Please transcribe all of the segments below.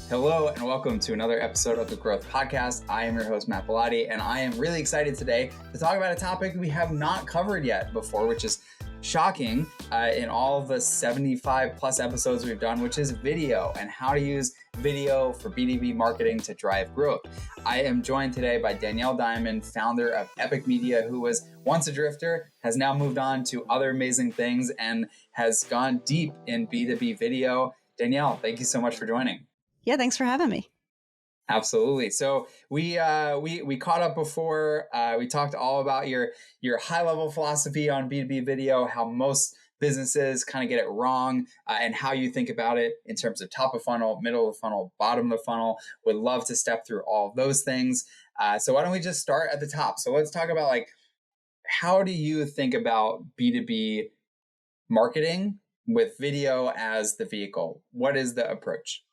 Hello and welcome to another episode of the Growth Podcast. I am your host, Matt Bellotti, and I am really excited today to talk about a topic we have not covered yet before, which is shocking in all the 75 plus episodes we've done, which is video and how to use video for B2B marketing to drive growth. I am joined today by Danielle Diamond, founder of EpiqMedia, who was once a drifter, has now moved on to other amazing things and has gone deep in B2B video. Danielle, thank you so much for joining. Yeah, thanks for having me. Absolutely. So we caught up before. We talked all about your high level philosophy on B2B video, how most businesses kind of get it wrong, and how you think about it in terms of top of funnel, middle of the funnel, bottom of the funnel. Would love to step through all of those things. So why don't we just start at the top? So let's talk about how do you think about B2B marketing with video as the vehicle? What is the approach?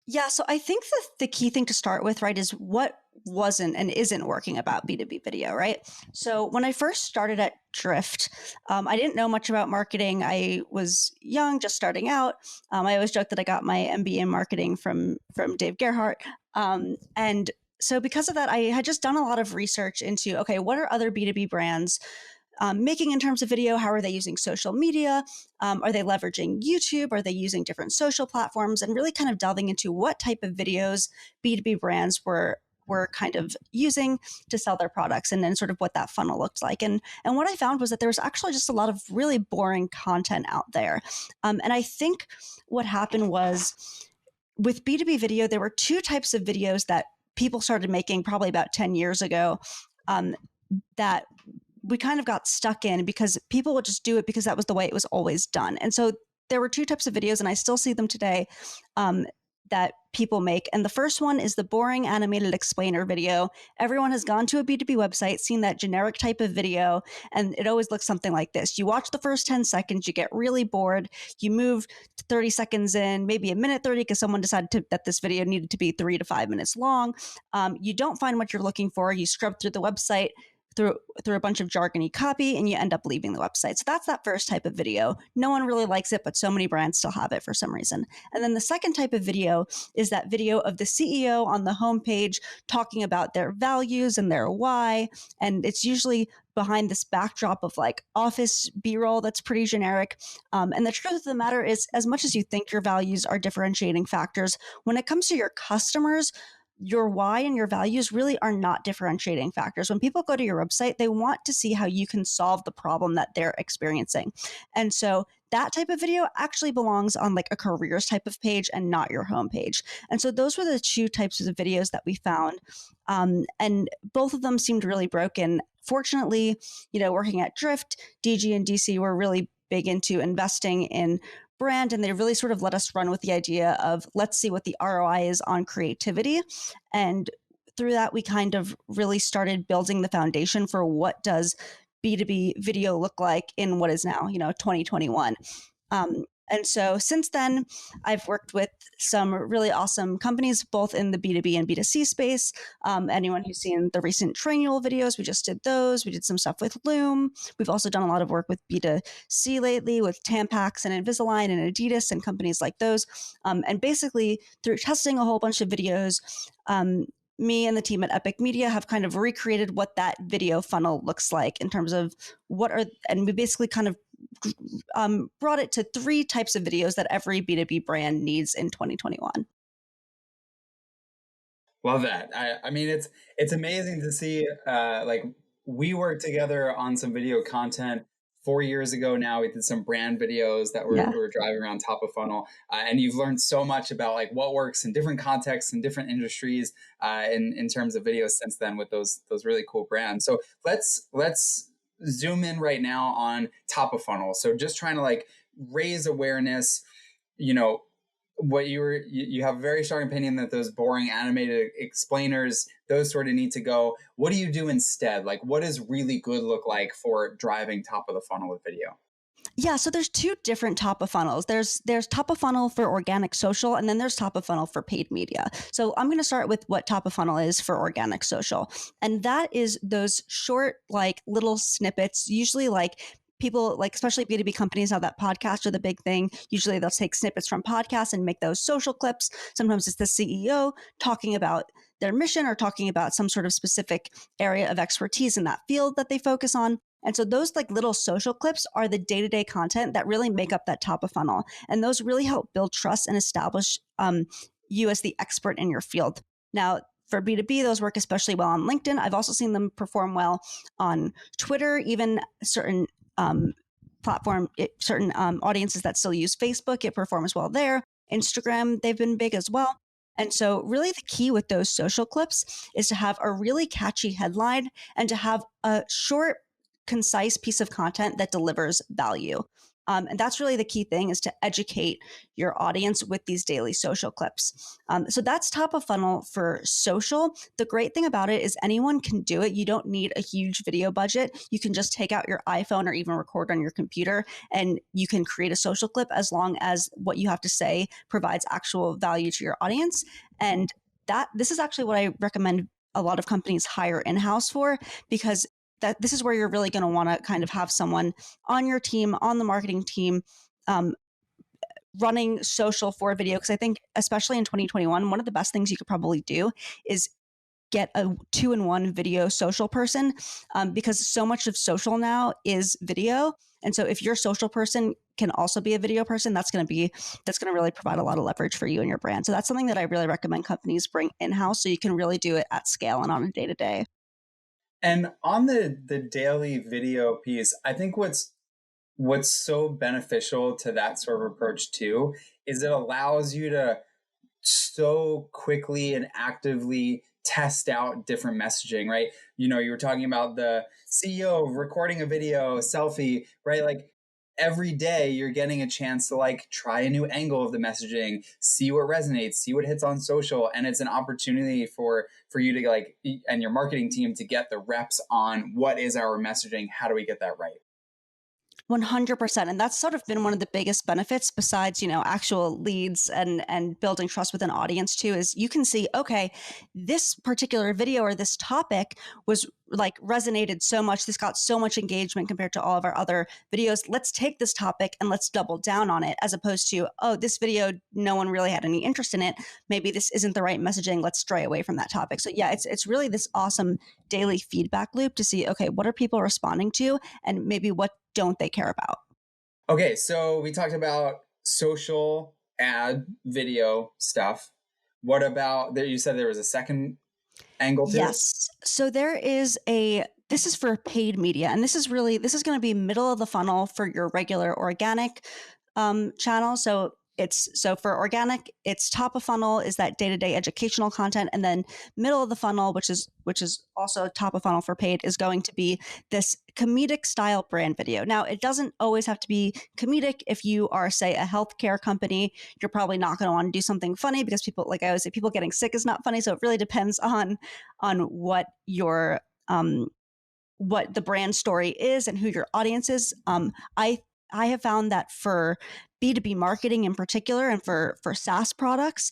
Yeah, so I think the key thing to start with, right, is what wasn't and isn't working about B2B video, right? So when I first started at Drift, I didn't know much about marketing. I was young, just starting out. I always joke that I got my MBA in marketing from Dave Gerhardt. And so because of that, I had just done a lot of research into, okay, what are other B2B brands making in terms of video? How are they using social media? Are they leveraging YouTube? Are they using different social platforms? And really kind of delving into what type of videos B2B brands were kind of using to sell their products, and then sort of what that funnel looked like. And what I found was that there was actually just a lot of really boring content out there. And I think what happened was with B2B video, there were two types of videos that people started making probably about 10 years ago that we kind of got stuck in because people would just do it because that was the way it was always done. And so there were two types of videos, and I still see them today, that people make. And the first one is the boring animated explainer video. Everyone has gone to a B2B website, seen that generic type of video, and it always looks something like this. You watch the first 10 seconds, you get really bored, you move to 30 seconds in, maybe a minute 30 because someone decided that this video needed to be 3 to 5 minutes long. You don't find what you're looking for. You scrub through the website, through a bunch of jargony copy, and you end up leaving the website. So that's that first type of video. No one really likes it, but so many brands still have it for some reason. And then the second type of video is that video of the CEO on the homepage talking about their values and their why. And it's usually behind this backdrop of office B-roll that's pretty generic. And the truth of the matter is, as much as you think your values are differentiating factors, when it comes to your customers, your why and your values really are not differentiating factors. When people go to your website, they want to see how you can solve the problem that they're experiencing. And so that type of video actually belongs on a careers type of page and not your homepage. And so those were the two types of videos that we found. And both of them seemed really broken. Fortunately, working at Drift, DG and DC were really big into investing in brand, and they really sort of let us run with the idea of, let's see what the ROI is on creativity. And through that, we kind of really started building the foundation for what does B2B video look like in what is now, 2021. And so since then, I've worked with some really awesome companies, both in the B2B and B2C space. Anyone who's seen the recent Trainual videos, we just did those. We did some stuff with Loom. We've also done a lot of work with B2C lately with Tampax and Invisalign and Adidas and companies like those. And basically, through testing a whole bunch of videos, me and the team at EpiqMedia have kind of recreated what that video funnel looks like in terms of and we basically kind of brought it to 3 types of videos that every B2B brand needs in 2021. Love that. I mean, it's amazing to see, we worked together on some video content 4 years ago now. We did some brand videos that were driving around top of funnel. And you've learned so much about what works in different contexts and different industries in terms of videos since then with those really cool brands. So let's zoom in right now on top of funnel. So just trying to raise awareness, what you have a very strong opinion that those boring animated explainers, those sort of need to go. What do you do instead? What does really good look like for driving top of the funnel with video? Yeah, so there's 2 different top of funnels. There's top of funnel for organic social, and then there's top of funnel for paid media. So I'm going to start with what top of funnel is for organic social. And that is those short, little snippets, usually people like, especially B2B companies, how that podcasts are the big thing. Usually they'll take snippets from podcasts and make those social clips. Sometimes it's the CEO talking about their mission or talking about some sort of specific area of expertise in that field that they focus on. And so those like little social clips are the day-to-day content that really make up that top of funnel. And those really help build trust and establish you as the expert in your field. Now, for B2B, those work especially well on LinkedIn. I've also seen them perform well on Twitter, even certain certain audiences that still use Facebook, it performs well there. Instagram, they've been big as well. And so really the key with those social clips is to have a really catchy headline and to have a short, concise piece of content that delivers value. And that's really the key thing, is to educate your audience with these daily social clips. So that's top of funnel for social. The great thing about it is anyone can do it. You don't need a huge video budget. You can just take out your iPhone or even record on your computer, and you can create a social clip as long as what you have to say provides actual value to your audience. And this is actually what I recommend a lot of companies hire in-house for, because this is where you're really going to want to kind of have someone on your team, on the marketing team, running social for video. Because I think, especially in 2021, one of the best things you could probably do is get a 2-in-1 video social person, because so much of social now is video. And so if your social person can also be a video person, that's going to really provide a lot of leverage for you and your brand. So that's something that I really recommend companies bring in-house, so you can really do it at scale and on a day-to-day. And on the daily video piece, I think what's so beneficial to that sort of approach too is it allows you to so quickly and actively test out different messaging, right? You were talking about the CEO recording a video, selfie, right? Like every day you're getting a chance to like try a new angle of the messaging, see what resonates, see what hits on social. And it's an opportunity for you to like, and your marketing team to get the reps on what is our messaging? How do we get that right? 100%. And that's sort of been one of the biggest benefits, besides, actual leads and building trust with an audience too, is you can see, okay, this particular video or this topic was like resonated so much. This got so much engagement compared to all of our other videos. Let's take this topic and let's double down on it, as opposed to, oh, this video, no one really had any interest in it. Maybe this isn't the right messaging. Let's stray away from that topic. So yeah, it's really this awesome daily feedback loop to see, okay, what are people responding to, and maybe what don't they care about? Okay, so we talked about social ad video stuff. What about there? You said there was a second angle to Yes. So this is for paid media, and this is going to be middle of the funnel for your regular organic channel. So for organic, it's top of funnel is that day-to-day educational content, and then middle of the funnel, which is also top of funnel for paid, is going to be this comedic style brand video. Now, it doesn't always have to be comedic. If you are, say, a healthcare company, you're probably not going to want to do something funny, because people, like I always say, people getting sick is not funny. So it really depends on what your what the brand story is and who your audience is. I have found that for B2B marketing in particular, and for SaaS products,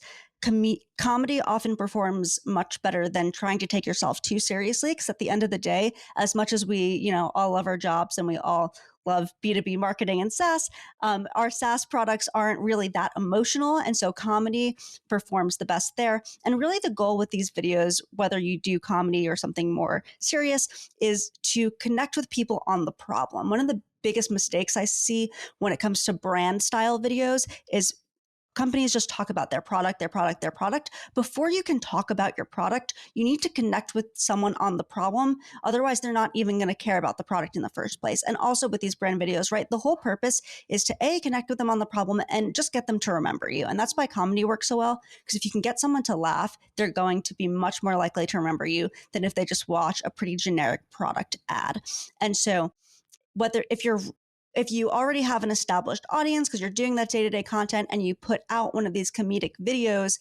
comedy often performs much better than trying to take yourself too seriously. Because at the end of the day, as much as we, all love our jobs and we all love B2B marketing and SaaS, our SaaS products aren't really that emotional. And so comedy performs the best there. And really the goal with these videos, whether you do comedy or something more serious, is to connect with people on the problem. One of the biggest mistakes I see when it comes to brand style videos is companies just talk about their product. Before you can talk about your product, you need to connect with someone on the problem. Otherwise, they're not even going to care about the product in the first place. And also with these brand videos, right? The whole purpose is to connect with them on the problem and just get them to remember you. And that's why comedy works so well, because if you can get someone to laugh, they're going to be much more likely to remember you than if they just watch a pretty generic product ad. And so if you already have an established audience because you're doing that day-to-day content and you put out one of these comedic videos,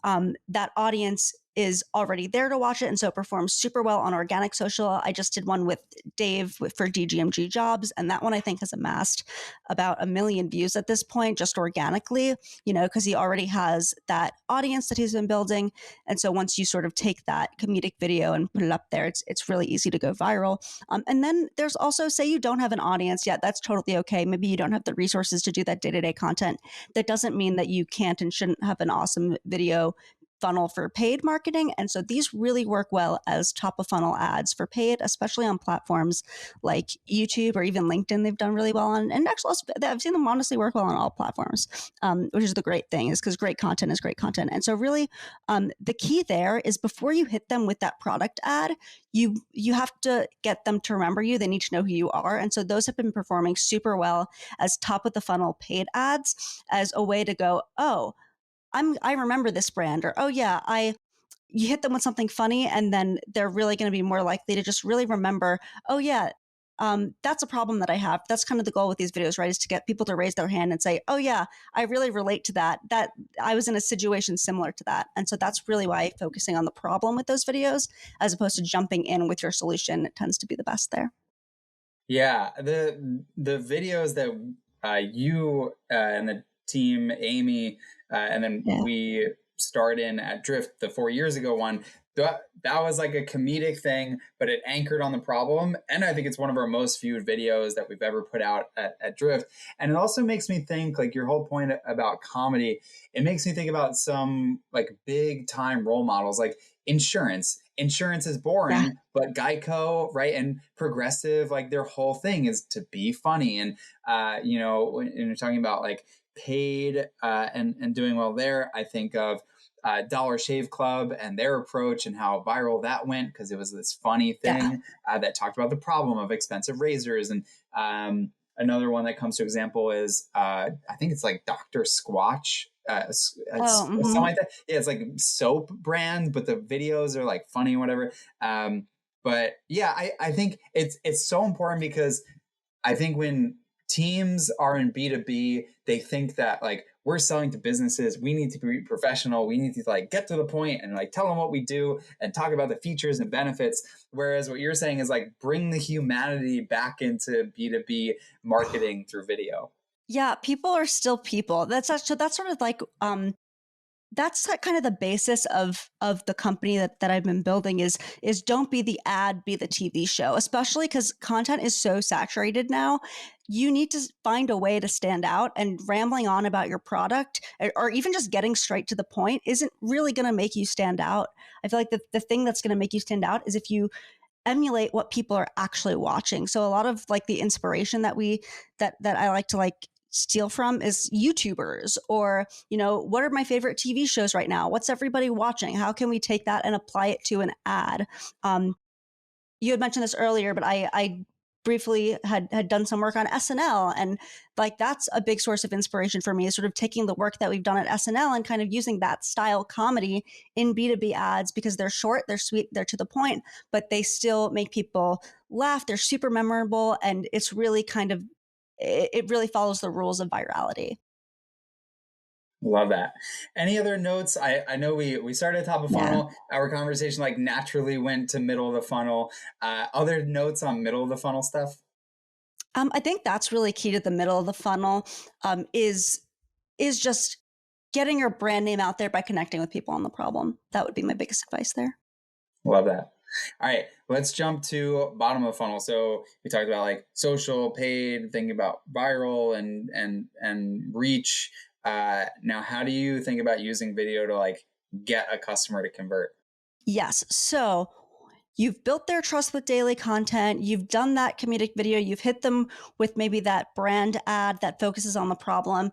that audience is already there to watch it. And so it performs super well on organic social. I just did one with Dave for DGMG Jobs. And that one I think has amassed about 1 million views at this point, just organically, because he already has that audience that he's been building. And so once you sort of take that comedic video and put it up there, it's really easy to go viral. And then there's also, say you don't have an audience yet, that's totally okay. Maybe you don't have the resources to do that day-to-day content. That doesn't mean that you can't and shouldn't have an awesome video funnel for paid marketing. And so these really work well as top of funnel ads for paid, especially on platforms like YouTube or even LinkedIn. They've done really well on, and actually also, I've seen them honestly work well on all platforms, which is the great thing, is because great content is great content. And so really the key there is before you hit them with that product ad, you have to get them to remember you. They need to know who you are. And so those have been performing super well as top of the funnel paid ads, as a way to go, oh, I remember this brand, or, oh yeah, you hit them with something funny, and then they're really going to be more likely to just really remember, oh yeah, that's a problem that I have. That's kind of the goal with these videos, right? Is to get people to raise their hand and say, oh yeah, I really relate to that. That I was in a situation similar to that. And so that's really why focusing on the problem with those videos, as opposed to jumping in with your solution, it tends to be the best there. Yeah, the videos that you and the team, Amy, and then we starred in at Drift, the 4 years ago one, that was like a comedic thing, but it anchored on the problem. And I think it's one of our most viewed videos that we've ever put out at Drift. And it also makes me think, like, your whole point about comedy, it makes me think about some like big time role models, like insurance. Insurance is boring, but Geico, right, and Progressive, like their whole thing is to be funny. And when you're talking about like paid and doing well there, I think of Dollar Shave Club and their approach and how viral that went, because it was this funny thing that talked about the problem of expensive razors. And another one that comes to example is I think it's like Dr. Squatch. Something like that. Yeah, it's like soap brand, but the videos are like funny and whatever. But yeah, I think it's so important, because I think when teams are in B2B, they think that like we're selling to businesses, we need to be professional, we need to like get to the point and like tell them what we do and talk about the features and benefits. Whereas what you're saying is like bring the humanity back into B2B marketing through video. Yeah, people are still people. That's sort of like that's kind of the basis of the company that I've been building is don't be the ad, be the TV show, especially because content is so saturated now. You need to find a way to stand out, and rambling on about your product or even just getting straight to the point isn't really going to make you stand out. I feel like the thing that's going to make you stand out is if you emulate what people are actually watching. So a lot of like the inspiration that I like to like steal from is YouTubers, or, what are my favorite TV shows right now? What's everybody watching? How can we take that and apply it to an ad? You had mentioned this earlier, but I briefly had done some work on SNL, and like that's a big source of inspiration for me, is sort of taking the work that we've done at SNL and kind of using that style comedy in B2B ads, because they're short, they're sweet, they're to the point, but they still make people laugh. They're super memorable, and it's really it really follows the rules of virality. Love that. Any other notes? I know we started at top of funnel. Our conversation like naturally went to middle of the funnel. Other notes on middle of the funnel stuff? I think that's really key to the middle of the funnel, is just getting your brand name out there by connecting with people on the problem. That would be my biggest advice there. Love that. All right, let's jump to bottom of the funnel. So we talked about like social, paid, thinking about viral and reach. Now, how do you think about using video to like get a customer to convert? Yes. So you've built their trust with daily content. You've done that comedic video. You've hit them with maybe that brand ad that focuses on the problem.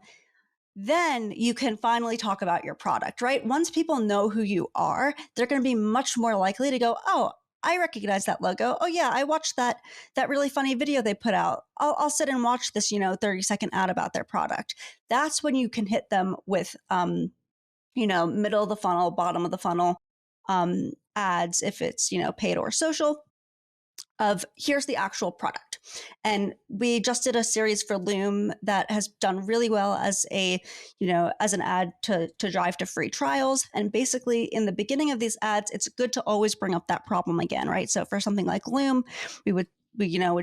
Then you can finally talk about your product, right? Once people know who you are, they're going to be much more likely to go, oh, I recognize that logo. Oh yeah, I watched that really funny video they put out. I'll sit and watch this, 30-second ad about their product. That's when you can hit them with, middle of the funnel, bottom of the funnel ads, if it's, paid or social. of here's the actual product. And we just did a series for Loom that has done really well as a, as an ad to drive to free trials. And basically in the beginning of these ads, it's good to always bring up that problem again, right? So for something like Loom, we would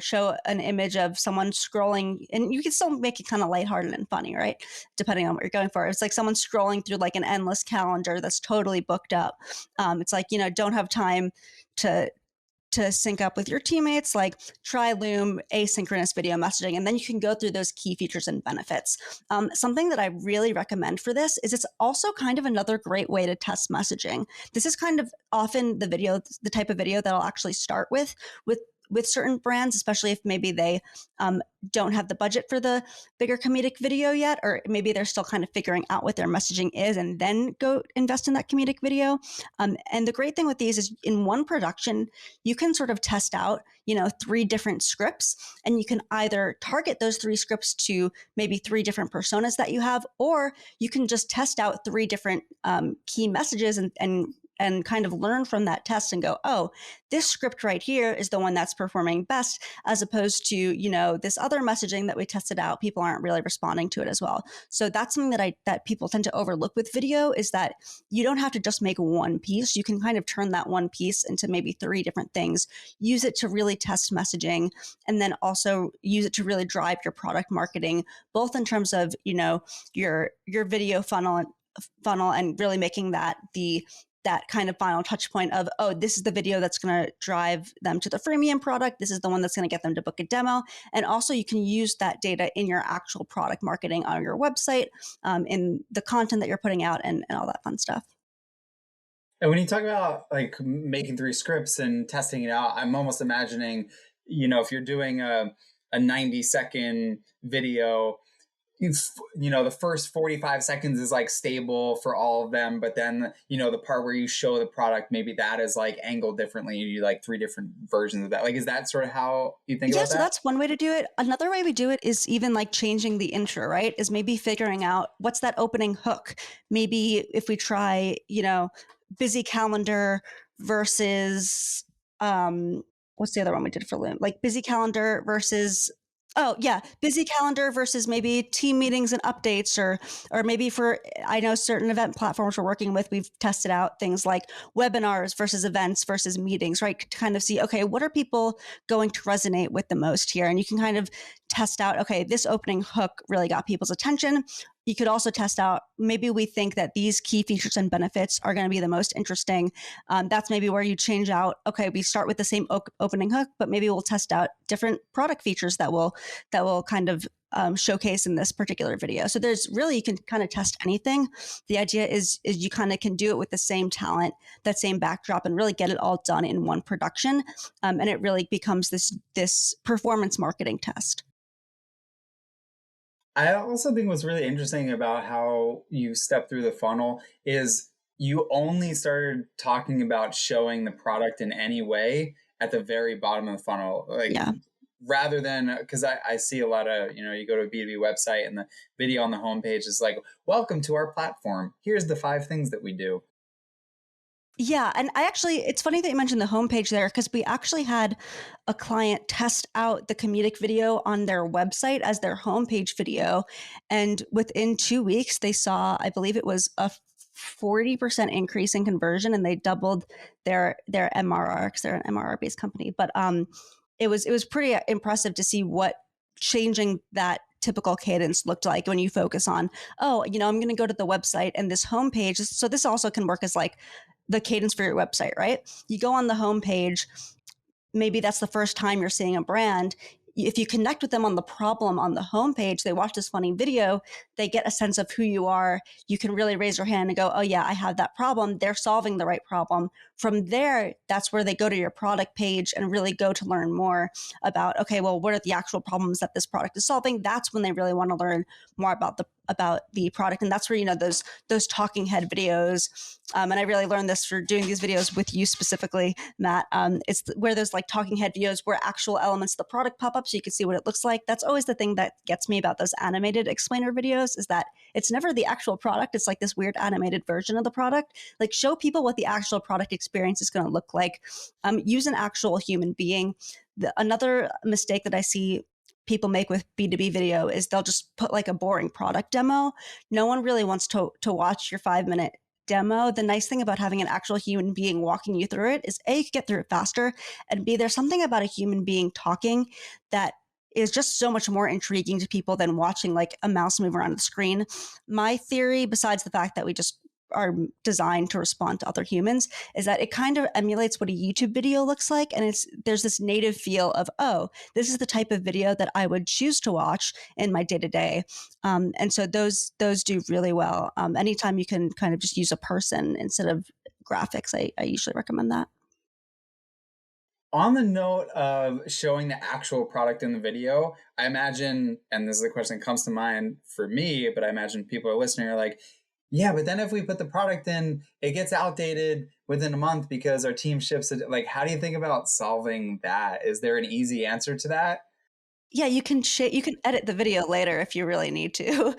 show an image of someone scrolling, and you can still make it kind of lighthearted and funny, right? Depending on what you're going for. It's like someone scrolling through like an endless calendar that's totally booked up. It's like, don't have time to sync up with your teammates, like try Loom asynchronous video messaging, and then you can go through those key features and benefits. Something that I really recommend for this is it's also kind of another great way to test messaging. This is kind of often the type of video that I'll actually start with certain brands, especially if maybe they don't have the budget for the bigger comedic video yet, or maybe they're still kind of figuring out what their messaging is and then go invest in that comedic video. And the great thing with these is in one production, you can sort of test out, 3 different scripts, and you can either target those 3 scripts to maybe 3 different personas that you have, or you can just test out 3 different key messages and kind of learn from that test and go, oh, this script right here is the one that's performing best, as opposed to, this other messaging that we tested out, people aren't really responding to it as well. So that's something that people tend to overlook with video, is that you don't have to just make one piece. You can kind of turn that one piece into maybe 3 different things, use it to really test messaging, and then also use it to really drive your product marketing, both in terms of, your video funnel and really making that that kind of final touch point of, oh, this is the video that's going to drive them to the freemium product. This is the one that's going to get them to book a demo. And also you can use that data in your actual product marketing on your website, in the content that you're putting out and all that fun stuff. And when you talk about like making 3 scripts and testing it out, I'm almost imagining, if you're doing a 90-second video, the first 45 seconds is like stable for all of them, but then the part where you show the product, maybe that is like angled differently. You do like 3 different versions of that. Like, is that sort of how you think about that? Yeah, so that's one way to do it. Another way we do it is even like changing the intro, right? Is maybe figuring out what's that opening hook. Maybe if we try, busy calendar versus what's the other one we did for Loom? Like busy calendar versus busy calendar versus maybe team meetings and updates, or maybe I know certain event platforms we're working with, we've tested out things like webinars versus events versus meetings, right? To kind of see, okay, what are people going to resonate with the most here? And you can kind of test out, okay, this opening hook really got people's attention. You could also test out, maybe we think that these key features and benefits are going to be the most interesting. That's maybe where you change out, okay, we start with the same opening hook, but maybe we'll test out different product features that will kind of showcase in this particular video. So there's really, you can kind of test anything. The idea is you kind of can do it with the same talent, that same backdrop, and really get it all done in one production. And it really becomes this performance marketing test. I also think what's really interesting about how you step through the funnel is you only started talking about showing the product in any way at the very bottom of the funnel. Rather than, because I see a lot of, you go to a B2B website and the video on the homepage is like, welcome to our platform. Here's the 5 things that we do. Yeah. And it's funny that you mentioned the homepage there, because we actually had a client test out the comedic video on their website as their homepage video. And within 2 weeks, they saw, I believe it was a 40% increase in conversion, and they doubled their MRR, because they're an MRR based company. But it was pretty impressive to see what changing that typical cadence looked like when you focus on, I'm going to go to the website and this homepage. So this also can work as like the cadence for your website, right? You go on the homepage, maybe that's the first time you're seeing a brand. If you connect with them on the problem on the homepage, they watch this funny video, they get a sense of who you are. You can really raise your hand and go, oh yeah, I have that problem. They're solving the right problem. From there, that's where they go to your product page and really go to learn more about, okay, well, what are the actual problems that this product is solving? That's when they really want to learn more about about the product. And that's where, you know, those talking head videos, and I really learned this for doing these videos with you specifically, Matt. It's where there's like talking head videos where actual elements of the product pop up so you can see what it looks like. That's always the thing that gets me about those animated explainer videos, is that it's never the actual product. It's like this weird animated version of the product. Like, show people what the actual product experience is going to look like. Use an actual human being. Another mistake that I see people make with B2B video is they'll just put like a boring product demo. No one really wants to watch your 5-minute demo. The nice thing about having an actual human being walking you through it is A, you can get through it faster, and B, there's something about a human being talking that is just so much more intriguing to people than watching like a mouse move around the screen. My theory, besides the fact that we just are designed to respond to other humans, is that it kind of emulates what a YouTube video looks like. And there's this native feel of, oh, this is the type of video that I would choose to watch in my day-to-day. And so those do really well. Anytime you can kind of just use a person instead of graphics, I usually recommend that. On the note of showing the actual product in the video, I imagine, and this is the question that comes to mind for me, but I imagine people are listening are like, yeah, but then if we put the product in, it gets outdated within a month because our team ships it. Like, how do you think about solving that? Is there an easy answer to that? Yeah, you can edit the video later if you really need to.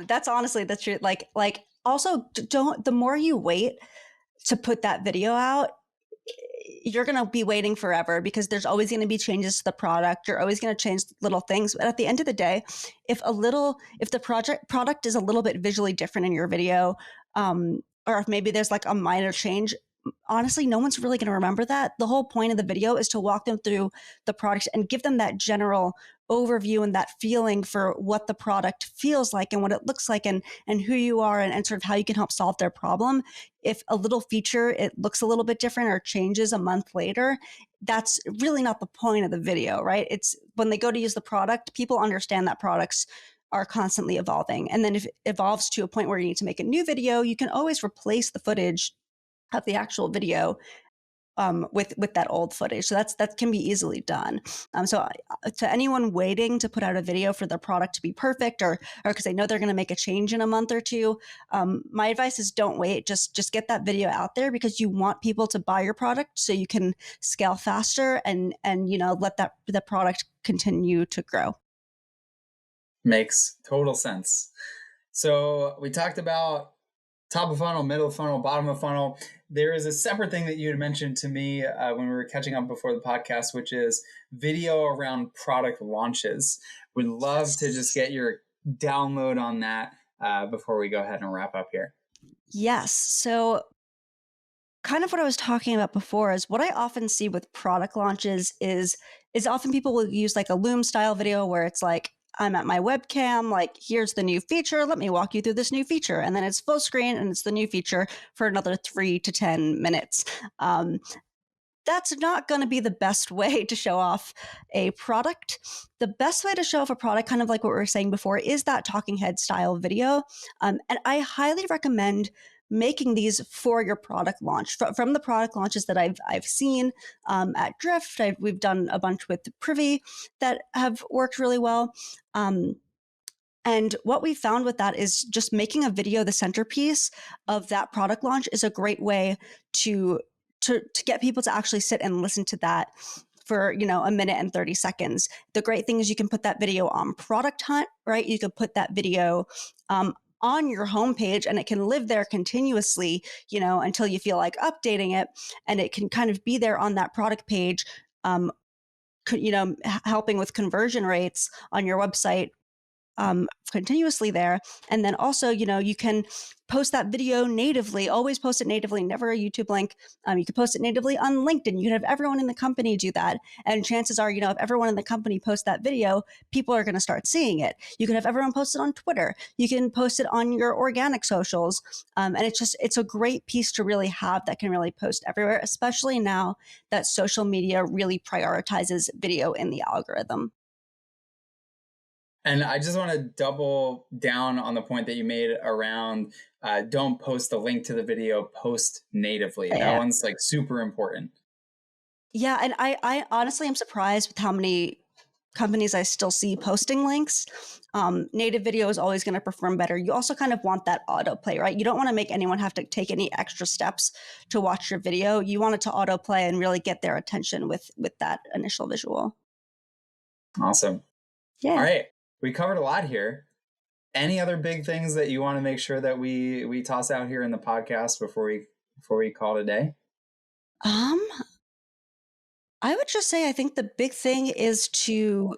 That's honestly the truth. Like also, don't, the more you wait to put that video out, you're going to be waiting forever because there's always going to be changes to the product. You're always going to change little things. But at the end of the day, if the product is a little bit visually different in your video, or if maybe there's like a minor change, honestly, no one's really going to remember that. The whole point of the video is to walk them through the product and give them that general overview and that feeling for what the product feels like and what it looks like and who you are and sort of how you can help solve their problem. If a little feature, it looks a little bit different or changes a month later, that's really not the point of the video, right? It's when they go to use the product, people understand that products are constantly evolving. And then if it evolves to a point where you need to make a new video, you can always replace the footage of the actual video with that old footage. So that can be easily done. So to anyone waiting to put out a video for their product to be perfect, or because they know they're going to make a change in a month or two, my advice is don't wait. Just get that video out there because you want people to buy your product so you can scale faster and let the product continue to grow. Makes total sense. So we talked about top of funnel, middle of funnel, bottom of funnel. There is a separate thing that you had mentioned to me when we were catching up before the podcast, which is video around product launches. We'd love to just get your download on that before we go ahead and wrap up here. Yes. So kind of what I was talking about before is what I often see with product launches is often people will use like a Loom style video where it's like, I'm at my webcam, like, here's the new feature. Let me walk you through this new feature. And then it's full screen and it's the new feature for another 3 to 10 minutes. That's not going to be the best way to show off a product. The best way to show off a product, kind of like what we were saying before, is that talking head style video. And I highly recommend making these for your product launch. From the product launches that I've seen at Drift, we've done a bunch with Privy that have worked really well. And what we found with that is just making a video the centerpiece of that product launch is a great way to get people to actually sit and listen to that for, a minute and 30 seconds. The great thing is you can put that video on Product Hunt, right? You could put that video on your homepage and it can live there continuously, until you feel like updating it, and it can kind of be there on that product page, helping with conversion rates on your website continuously there. And then also, you can post that video natively, always post it natively, never a YouTube link. You can post it natively on LinkedIn. You can have everyone in the company do that. And chances are, if everyone in the company posts that video, people are going to start seeing it. You can have everyone post it on Twitter. You can post it on your organic socials. And it's a great piece to really have that can really post everywhere, especially now that social media really prioritizes video in the algorithm. And I just want to double down on the point that you made around don't post the link to the video, post natively. Yeah. That one's like super important. Yeah. And I honestly am surprised with how many companies I still see posting links, native video is always going to perform better. You also kind of want that autoplay, right? You don't want to make anyone have to take any extra steps to watch your video. You want it to autoplay and really get their attention with that initial visual. Awesome. Yeah. All right. We covered a lot here. Any other big things that you want to make sure that we toss out here in the podcast before we call it a day? I would just say I think the big thing is to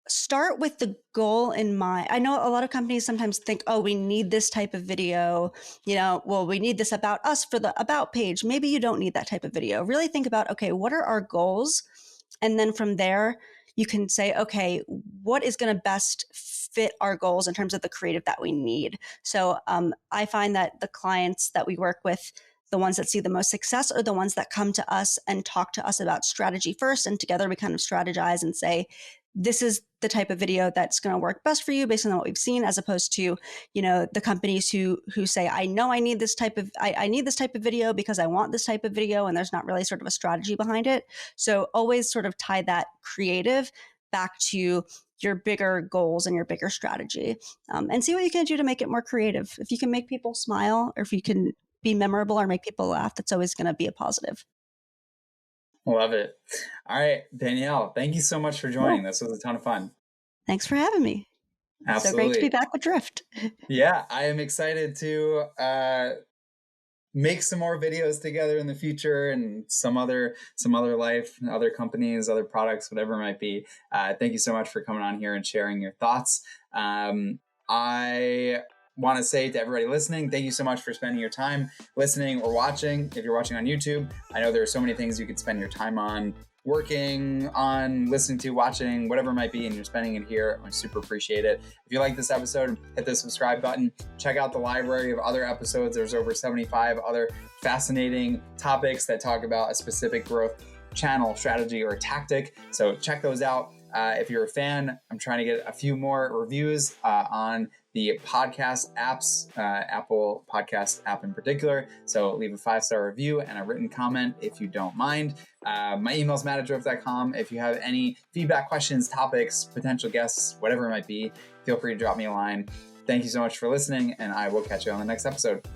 start with the goal in mind. I know a lot of companies sometimes think, oh, we need this type of video, well, we need this about us for the about page. Maybe you don't need that type of video. Really think about, okay, what are our goals? And then from there, you can say, okay, what is going to best fit our goals in terms of the creative that we need? So I find that the clients that we work with, the ones that see the most success are the ones that come to us and talk to us about strategy first. And together we kind of strategize and say, this is the type of video that's going to work best for you based on what we've seen, as opposed to, the companies who say, I know I need this type of video because I want this type of video. And there's not really sort of a strategy behind it. So always sort of tie that creative back to your bigger goals and your bigger strategy, and see what you can do to make it more creative. If you can make people smile, or if you can be memorable or make people laugh, that's always going to be a positive. Love it. All right, Danielle, thank you so much for joining. This was a ton of fun. Thanks for having me. Absolutely. So great to be back with Drift. Yeah, I am excited to make some more videos together in the future, and some other life, other companies, other products, whatever it might be. Thank you so much for coming on here and sharing your thoughts. I want to say to everybody listening, thank you so much for spending your time listening or watching. If you're watching on YouTube, I know there are so many things you could spend your time on, working on, listening to, watching, whatever it might be, and you're spending it here. I super appreciate it. If you like this episode, hit the subscribe button. Check out the library of other episodes. There's over 75 other fascinating topics that talk about a specific growth channel, strategy, or tactic. So check those out. If you're a fan, I'm trying to get a few more reviews on the podcast apps, Apple Podcast app in particular. So leave a 5-star review and a written comment if you don't mind. My email is matt@drift.com. If you have any feedback, questions, topics, potential guests, whatever it might be, feel free to drop me a line. Thank you so much for listening, and I will catch you on the next episode.